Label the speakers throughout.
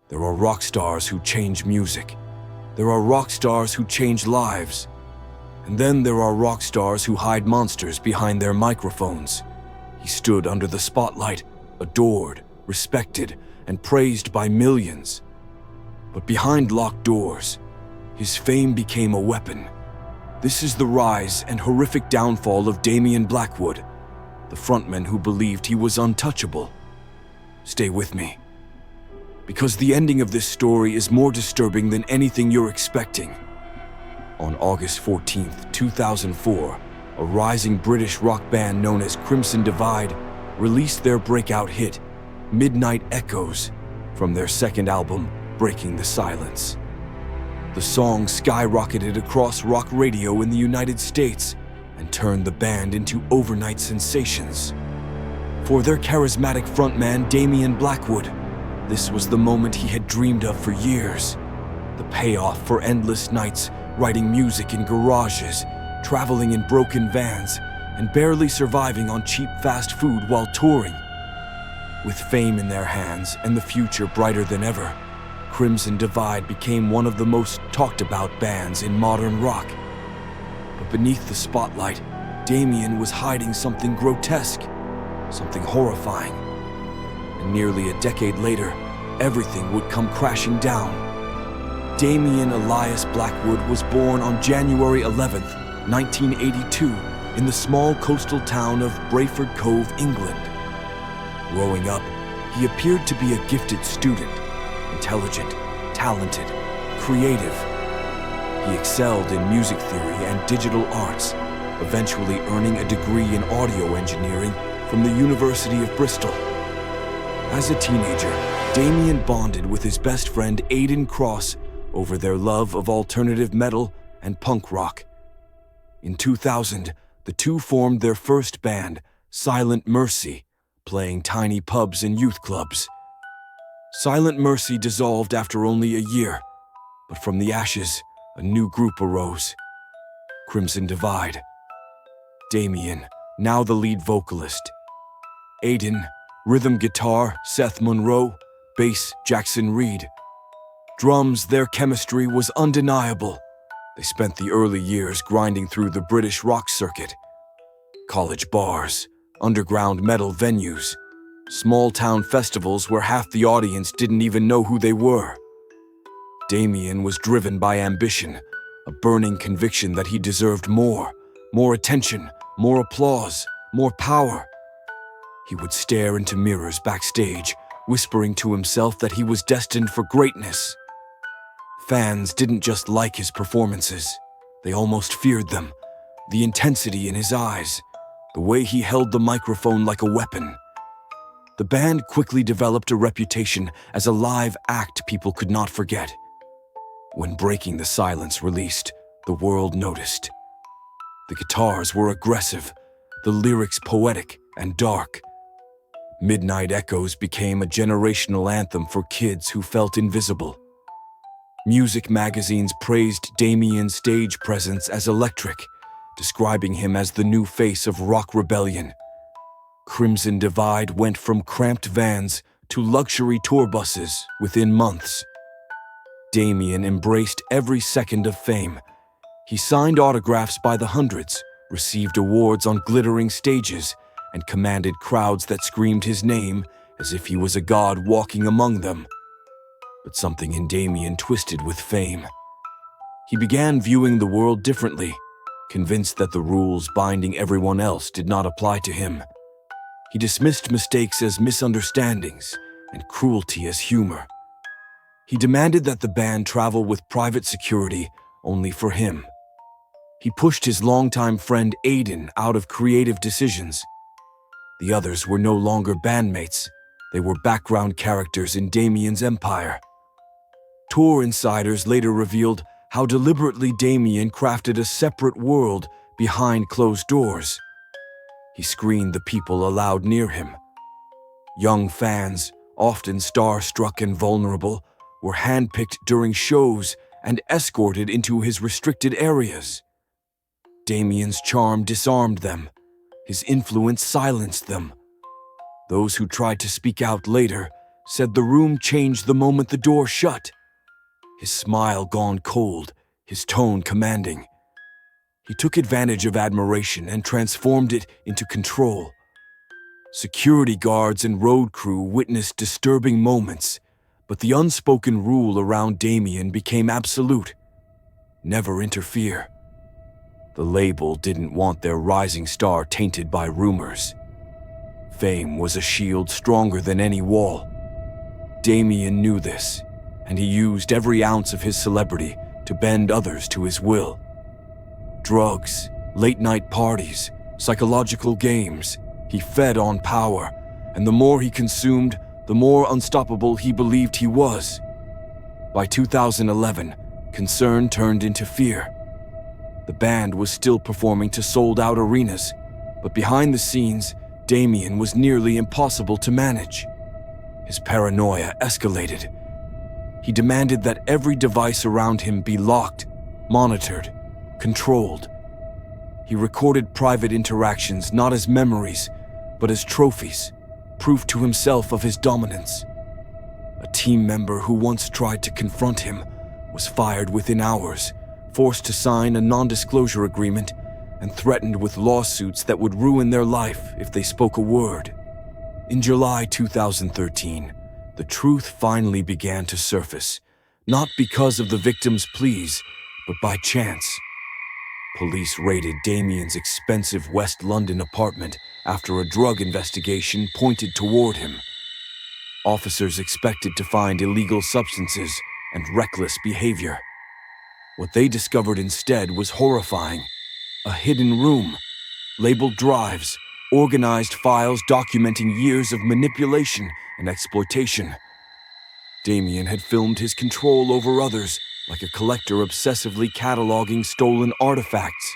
Speaker 1: There are rock stars who change music. There are rock stars who change lives. And then there are rock stars who hide monsters behind their microphones. He stood under the spotlight, adored, respected, and praised by millions. But behind locked doors, his fame became a weapon. This is the rise and horrific downfall of Damian Blackwood, the frontman who believed he was untouchable. Stay with me, because the ending of this story is more disturbing than anything you're expecting. On August 14th, 2004, a rising British rock band known as Crimson Divide released their breakout hit, Midnight Echoes, from their second album, Breaking the Silence. The song skyrocketed across rock radio in the United States and turned the band into overnight sensations. For their charismatic frontman, Damian Blackwood, this was the moment he had dreamed of for years. The payoff for endless nights writing music in garages, traveling in broken vans, and barely surviving on cheap fast food while touring. With fame in their hands and the future brighter than ever, Crimson Divide became one of the most talked about bands in modern rock. But beneath the spotlight, Damian was hiding something grotesque, something horrifying. And nearly a decade later, everything would come crashing down. Damian Elias Blackwood was born on January 11th, 1982, in the small coastal town of Brayford Cove, England. Growing up, he appeared to be a gifted student, intelligent, talented, creative. He excelled in music theory and digital arts, eventually earning a degree in audio engineering from the University of Bristol. As a teenager, Damian bonded with his best friend Aidan Cross over their love of alternative metal and punk rock. In 2000, the two formed their first band, Silent Mercy, playing tiny pubs and youth clubs. Silent Mercy dissolved after only a year, but from the ashes, a new group arose. Crimson Divide. Damian, now the lead vocalist. Aidan, rhythm guitar, Seth Monroe, bass, Jackson Reed. Drums, their chemistry was undeniable. They spent the early years grinding through the British rock circuit. College bars, underground metal venues, small-town festivals where half the audience didn't even know who they were. Damian was driven by ambition, a burning conviction that he deserved more attention, more applause, more power. He would stare into mirrors backstage, whispering to himself that he was destined for greatness. Fans didn't just like his performances, they almost feared them. The intensity in his eyes, the way he held the microphone like a weapon. The band quickly developed a reputation as a live act people could not forget. When Breaking the Silence released, the world noticed. The guitars were aggressive, the lyrics poetic and dark. Midnight Echoes became a generational anthem for kids who felt invisible. Music magazines praised Damian's stage presence as electric, describing him as the new face of rock rebellion. Crimson Divide went from cramped vans to luxury tour buses within months. Damian embraced every second of fame. He signed autographs by the hundreds, received awards on glittering stages, and commanded crowds that screamed his name as if he was a god walking among them. But something in Damian twisted with fame. He began viewing the world differently, convinced that the rules binding everyone else did not apply to him. He dismissed mistakes as misunderstandings and cruelty as humor. He demanded that the band travel with private security only for him. He pushed his longtime friend Aidan out of creative decisions. The others were no longer bandmates. They were background characters in Damian's empire. Tour insiders later revealed how deliberately Damian crafted a separate world behind closed doors. He screened the people allowed near him. Young fans, often starstruck and vulnerable, were handpicked during shows and escorted into his restricted areas. Damian's charm disarmed them. His influence silenced them. Those who tried to speak out later said the room changed the moment the door shut. His smile gone cold, his tone commanding. He took advantage of admiration and transformed it into control. Security guards and road crew witnessed disturbing moments, but the unspoken rule around Damian became absolute. Never interfere. The label didn't want their rising star tainted by rumors. Fame was a shield stronger than any wall. Damian knew this, and he used every ounce of his celebrity to bend others to his will. Drugs, late-night parties, psychological games, he fed on power, and the more he consumed, the more unstoppable he believed he was. By 2011, concern turned into fear. The band was still performing to sold-out arenas, but behind the scenes, Damian was nearly impossible to manage. His paranoia escalated. He demanded that every device around him be locked, monitored, controlled. He recorded private interactions not as memories, but as trophies, proof to himself of his dominance. A team member who once tried to confront him was fired within hours, forced to sign a non-disclosure agreement, and threatened with lawsuits that would ruin their life if they spoke a word. In July 2013, the truth finally began to surface, not because of the victim's pleas, but by chance. Police raided Damian's expensive West London apartment after a drug investigation pointed toward him. Officers expected to find illegal substances and reckless behavior. What they discovered instead was horrifying. A hidden room, labeled drives, organized files documenting years of manipulation and exploitation. Damian had filmed his control over others like a collector obsessively cataloging stolen artifacts.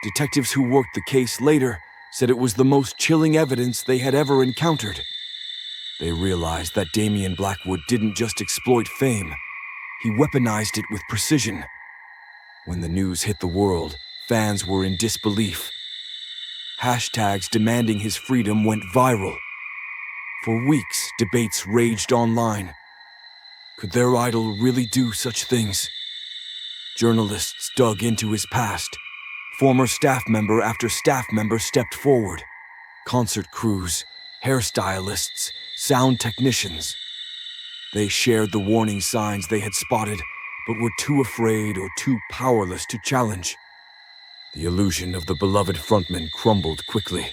Speaker 1: Detectives who worked the case later said it was the most chilling evidence they had ever encountered. They realized that Damian Blackwood didn't just exploit fame, he weaponized it with precision. When the news hit the world, fans were in disbelief. Hashtags demanding his freedom went viral. For weeks, debates raged online. Could their idol really do such things? Journalists dug into his past. Former staff member after staff member stepped forward. Concert crews, hairstylists, sound technicians. They shared the warning signs they had spotted, but were too afraid or too powerless to challenge. The illusion of the beloved frontman crumbled quickly.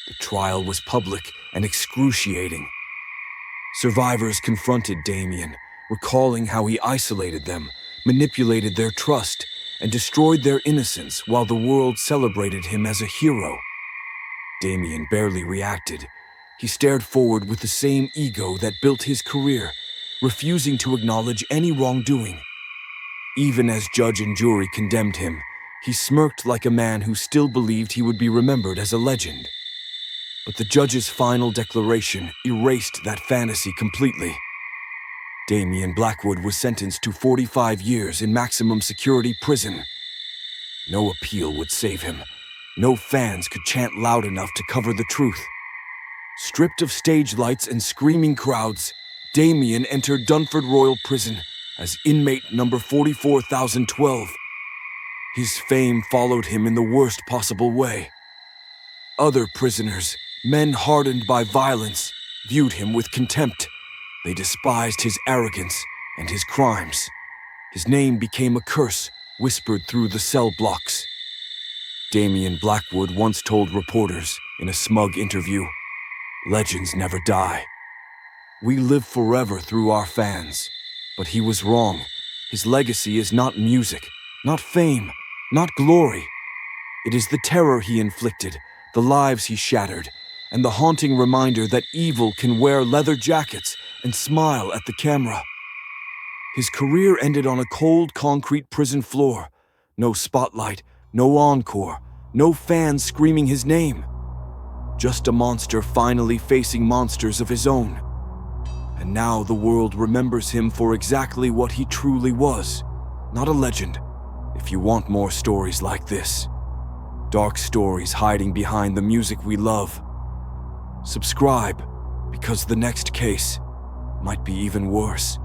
Speaker 1: The trial was public and excruciating. Survivors confronted Damian, recalling how he isolated them, manipulated their trust, and destroyed their innocence while the world celebrated him as a hero. Damian barely reacted. He stared forward with the same ego that built his career, refusing to acknowledge any wrongdoing. Even as judge and jury condemned him, he smirked like a man who still believed he would be remembered as a legend. But the judge's final declaration erased that fantasy completely. Damian Blackwood was sentenced to 45 years in maximum security prison. No appeal would save him. No fans could chant loud enough to cover the truth. Stripped of stage lights and screaming crowds, Damian entered Dunford Royal Prison as inmate number 44,012. His fame followed him in the worst possible way. Other prisoners, men hardened by violence, viewed him with contempt. They despised his arrogance and his crimes. His name became a curse whispered through the cell blocks. Damian Blackwood once told reporters in a smug interview, "Legends never die. We live forever through our fans." But he was wrong. His legacy is not music, not fame, not glory. It is the terror he inflicted, the lives he shattered, and the haunting reminder that evil can wear leather jackets and smile at the camera. His career ended on a cold concrete prison floor. No spotlight, no encore, no fans screaming his name. Just a monster finally facing monsters of his own. And now the world remembers him for exactly what he truly was, not a legend. If you want more stories like this, dark stories hiding behind the music we love, subscribe, because the next case might be even worse.